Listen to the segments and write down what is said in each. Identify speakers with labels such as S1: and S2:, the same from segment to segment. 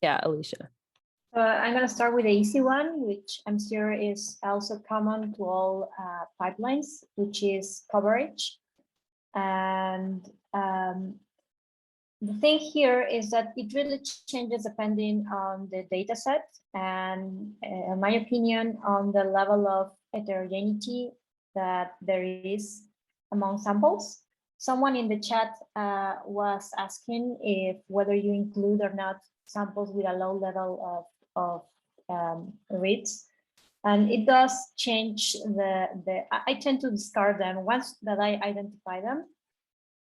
S1: Yeah, Alicia.
S2: I'm going to start with the easy one, which I'm sure is also common to all pipelines, which is coverage. And the thing here is that it really changes depending on the data set and, in my opinion, on the level of heterogeneity that there is among samples. Someone in the chat was asking if whether you include or not samples with a low level of reads. And it does change I tend to discard them once that I identify them.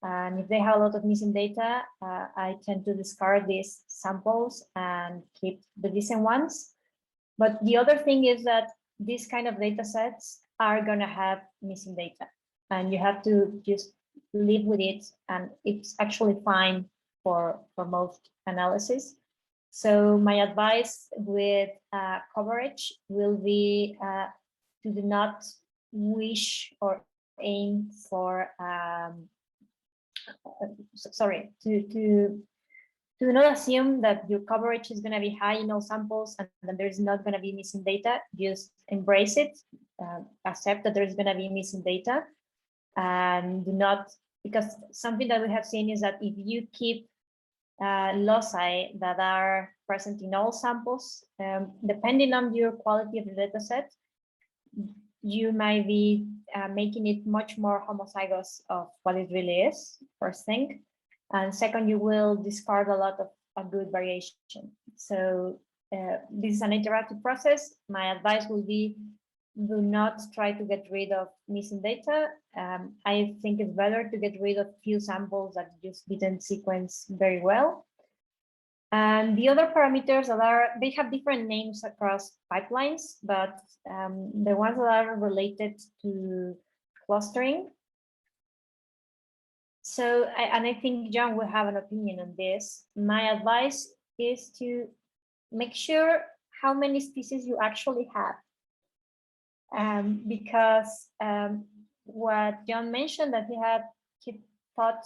S2: And if they have a lot of missing data, I tend to discard these samples and keep the decent ones. But the other thing is that these kind of data sets are going to have missing data, and you have to just live with it. And it's actually fine for most analysis. So my advice with coverage will be to do not wish or aim for to not assume that your coverage is going to be high in all samples and that there's not going to be missing data. Just embrace it, accept that there's going to be missing data, and do not, because something that we have seen is that if you keep loci that are present in all samples, depending on your quality of the data set, you might be making it much more homozygous of what it really is, first thing. And second, you will discard a lot of a good variation. So this is an interactive process. My advice will be, do not try to get rid of missing data. I think it's better to get rid of few samples that just didn't sequence very well. And the other parameters that they have different names across pipelines, but the ones that are related to clustering. So, and I think Jon will have an opinion on this. My advice is to make sure how many species you actually have. Because what Jon mentioned, that he thought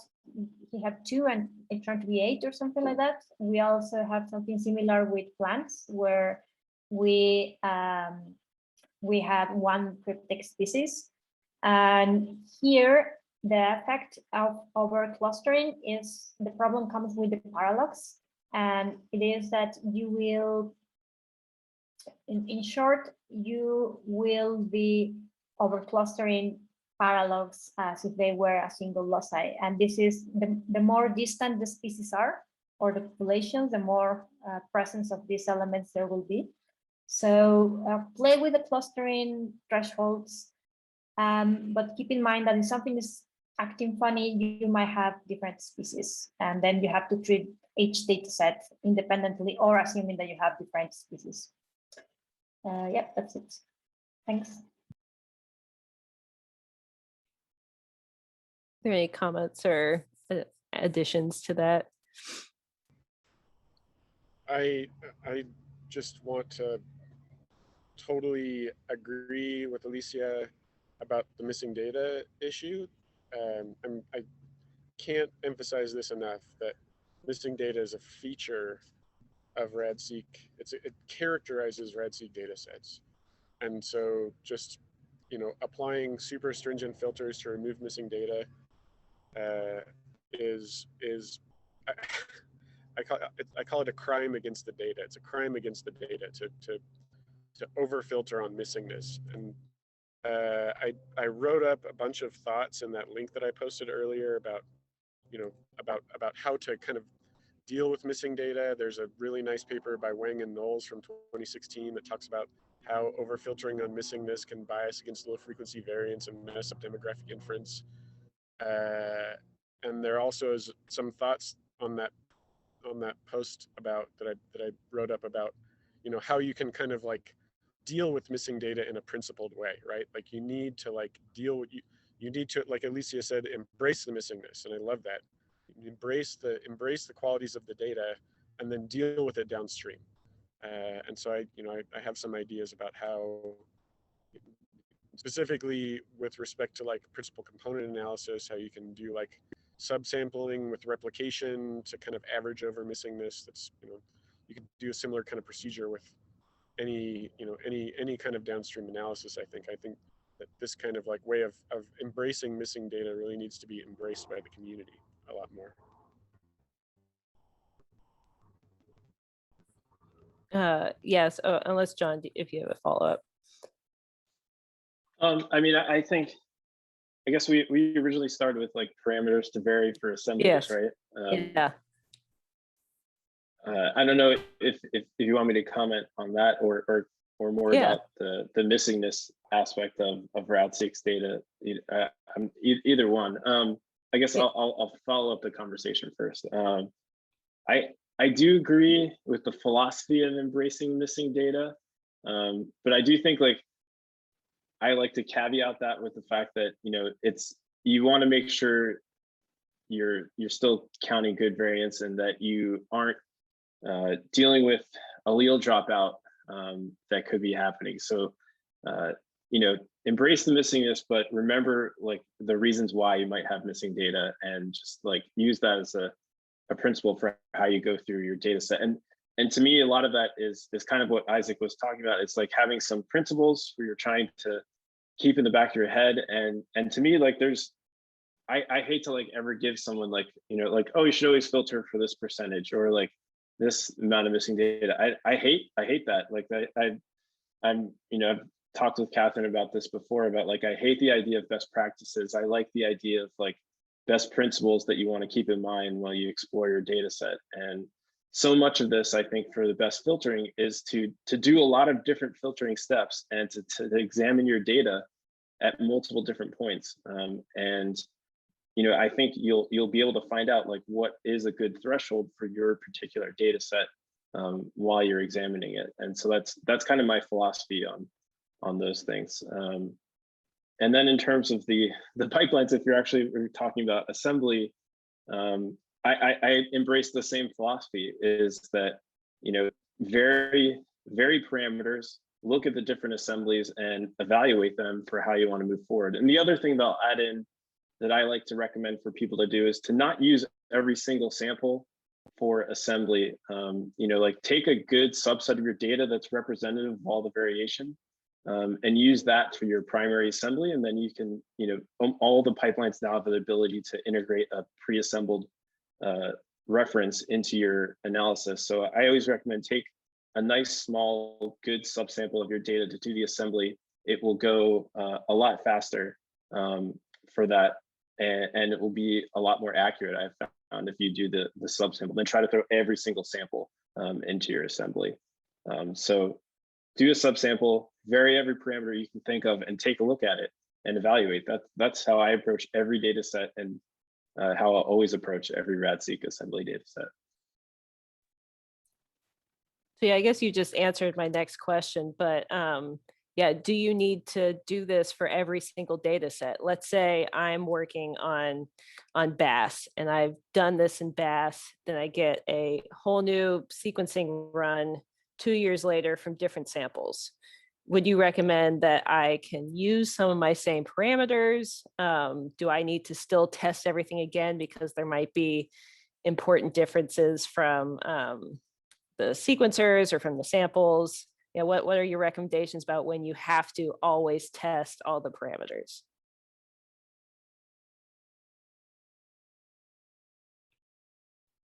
S2: he had 2 and it turned to be 8 or something like that. We also have something similar with plants, where we had 1 cryptic species. And here, the effect of over-clustering is the problem comes with the parallax. And it is that you will, in short, you will be over-clustering paralogs as if they were a single loci. And this is the more distant the species are, or the populations, the more presence of these elements there will be. So play with the clustering thresholds, but keep in mind that if something is acting funny, you might have different species, and then you have to treat each data set independently, or assuming that you have different species. Yep, that's it. Thanks.
S1: Are there any comments or additions to that?
S3: I just want to totally agree with Alicia about the missing data issue. I can't emphasize this enough, that missing data is a feature of RAD-seq. It characterizes RAD-seq data sets. And so just, applying super stringent filters to remove missing data I call it a crime against the data. It's a crime against the data to over filter on missingness. And I wrote up a bunch of thoughts in that link that I posted earlier about how to kind of deal with missing data. There's a really nice paper by Wang and Knowles from 2016 that talks about how overfiltering on missingness can bias against low frequency variance and mess up demographic inference. And there also is some thoughts on that post about that I wrote up about, how you can kind of like deal with missing data in a principled way, right? Like you need to like deal with you need to, like Alicia said, embrace the missingness, and I love that. Embrace the qualities of the data, and then deal with it downstream. And so I have some ideas about how, specifically with respect to like principal component analysis, how you can do like subsampling with replication to kind of average over missingness. That's you could do a similar kind of procedure with any, any kind of downstream analysis. I think that this kind of like way of embracing missing data really needs to be embraced by the community a lot more.
S1: Yes, unless John, if you have a follow-up.
S4: I mean, I think, I guess we originally started with like parameters to vary for assemblies,
S1: Yes.
S4: right?
S1: Yeah.
S4: I don't know if you want me to comment on that or more about the missingness aspect of RAD-seq's data. Either one. I guess I'll follow up the conversation first. I do agree with the philosophy of embracing missing data, but I do think like I like to caveat that with the fact that you want to make sure you're still counting good variance and that you aren't dealing with allele dropout that could be happening. So embrace the missingness, but remember like the reasons why you might have missing data, and just like use that as a principle for how you go through your data set. And to me, a lot of that is kind of what Isaac was talking about. It's like having some principles where you're trying to keep in the back of your head. And to me, like I hate to like ever give someone like, like, oh, you should always filter for this percentage or like this amount of missing data. I hate that. Like I've talked with Catherine about this before, about like, I hate the idea of best practices. I like the idea of like best principles that you want to keep in mind while you explore your data set. And so much of this, I think, for the best filtering is to do a lot of different filtering steps and to examine your data at multiple different points. And I think you'll be able to find out like what is a good threshold for your particular data set while you're examining it. And so that's kind of my philosophy on those things. And then in terms of the pipelines, if you're talking about assembly, I embrace the same philosophy, is that, vary parameters, look at the different assemblies and evaluate them for how you want to move forward. And the other thing that I'll add in that I like to recommend for people to do is to not use every single sample for assembly. Like take a good subset of your data that's representative of all the variation, and use that for your primary assembly. And then you can, all the pipelines now have the ability to integrate a pre-assembled reference into your analysis. So I always recommend take a nice, small, good subsample of your data to do the assembly. It will go a lot faster for that. And it will be a lot more accurate, I've found, if you do the subsample, then try to throw every single sample into your assembly. So do a subsample, vary every parameter you can think of, and take a look at it and evaluate. That's how I approach every data set, and how I'll always approach every RAD-seq assembly data set.
S1: So yeah, I guess you just answered my next question, but yeah, do you need to do this for every single data set? Let's say I'm working on BASS and I've done this in BASS, then I get a whole new sequencing run 2 years later from different samples. Would you recommend that I can use some of my same parameters? Do I need to still test everything again because there might be important differences from the sequencers or from the samples? What are your recommendations about when you have to always test all the parameters?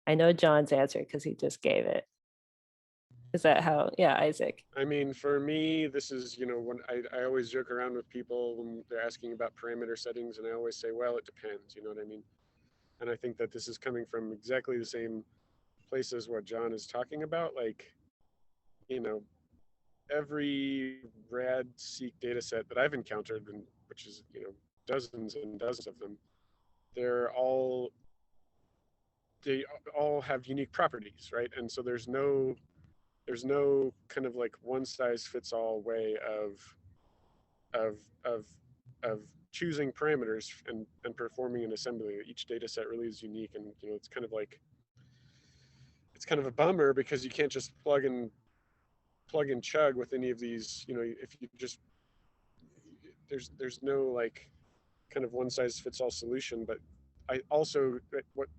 S1: I know John's answer because he just gave it. Is that how? Yeah, Isaac.
S3: I mean, for me, this is, when I always joke around with people when they're asking about parameter settings, and I always say, well, it depends, you know what I mean? And I think that this is coming from exactly the same place as what John is talking about. Like, every RAD-seq data set that I've encountered, and which is, dozens and dozens of them, they all have unique properties, right? And so there's no kind of like one size fits all way of choosing parameters and performing an assembly. Each data set really is unique, and it's kind of a bummer because you can't just plug and chug with any of these. If you just, there's no like kind of one size fits all solution. But I also, what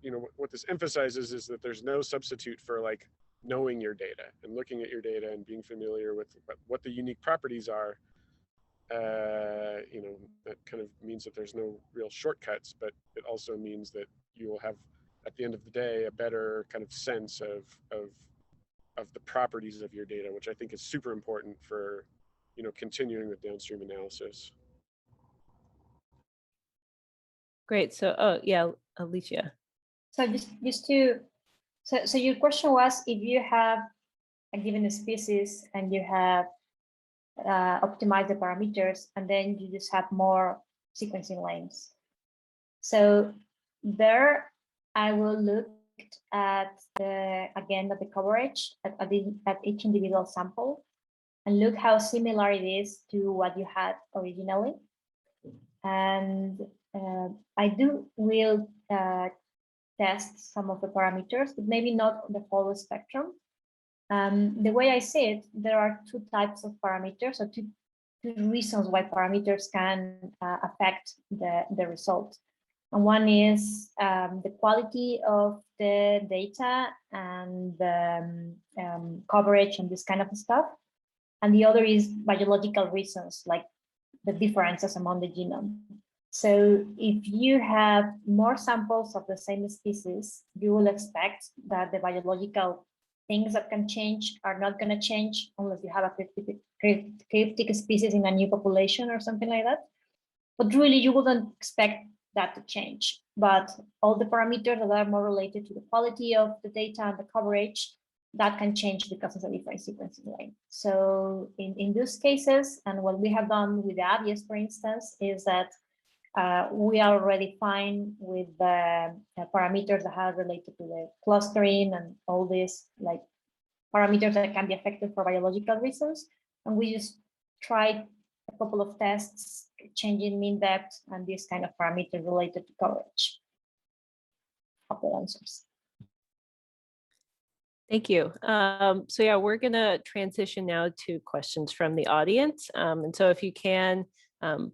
S3: this emphasizes is that there's no substitute for like knowing your data and looking at your data and being familiar with what the unique properties are. You know, that kind of means that there's no real shortcuts, but it also means that you will have, at the end of the day, a better kind of sense of the properties of your data, which I think is super important for, you know, continuing with downstream analysis.
S1: Great. So, oh yeah, Alicia.
S2: So just to, so your question was, if you have a given species and you have optimized the parameters, and then you just have more sequencing lanes. So there, I will look at again at the coverage at each individual sample, and look how similar it is to what you had originally. And I will test some of the parameters, but maybe not the whole spectrum. The way I see it, there are two types of parameters, or two reasons why parameters can affect the result. And one is the quality of the data and the coverage and this kind of stuff. And the other is biological reasons, like the differences among the genome. So if you have more samples of the same species, you will expect that the biological things that can change are not going to change unless you have a cryptic species in a new population or something like that. But really, you wouldn't expect that to change. But all the parameters that are more related to the quality of the data and the coverage, that can change because of the different sequencing lane. So in those cases, and what we have done with the ABS, for instance, is that we are already fine with the parameters that are related to the clustering and all these like parameters that can be affected for biological reasons. And we just tried a couple of tests, changing mean depth and this kind of parameter related to coverage of the answers.
S1: Thank you. So yeah, we're going to transition now to questions from the audience. And so if you can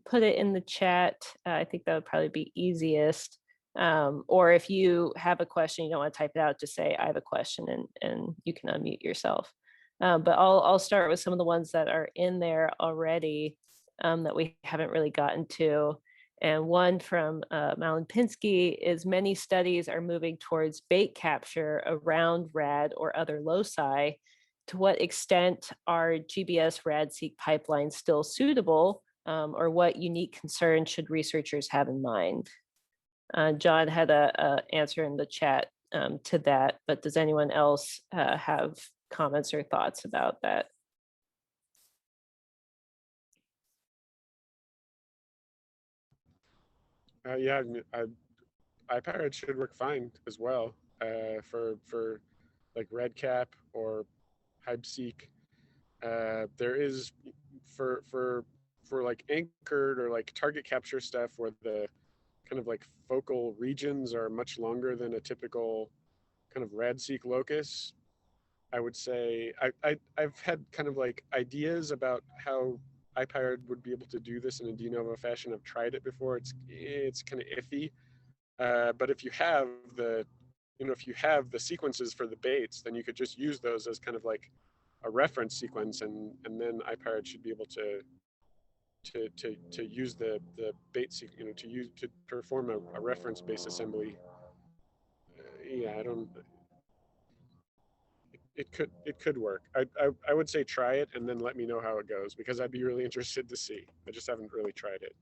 S1: put it in the chat, I think that would probably be easiest. Or if you have a question, you don't want to type it out, just say, I have a question, and you can unmute yourself. But I'll start with some of the ones that are in there already that we haven't really gotten to. And one from Malin Pinsky is, many studies are moving towards bait capture around RAD or other loci. To what extent are GBS RAD-seq pipelines still suitable, or what unique concerns should researchers have in mind? John had a answer in the chat to that, but does anyone else have comments or thoughts about that?
S3: Yeah, iPirate should work fine as well for like REDCap or RAD-seq. There is for like anchored or like target capture stuff where the kind of like focal regions are much longer than a typical kind of RAD-seq locus. I would say I've had kind of like ideas about how iPirate would be able to do this in a de novo fashion. I've tried it before. It's kind of iffy. But if you have the, you know, if you have the sequences for the baits, then you could just use those as kind of like a reference sequence, and then iPirate should be able to use the bait sequence, you know, to perform a reference based assembly. Yeah, I don't. It could work. I would say try it and then let me know how it goes, because I'd be really interested to see. I just haven't really tried it.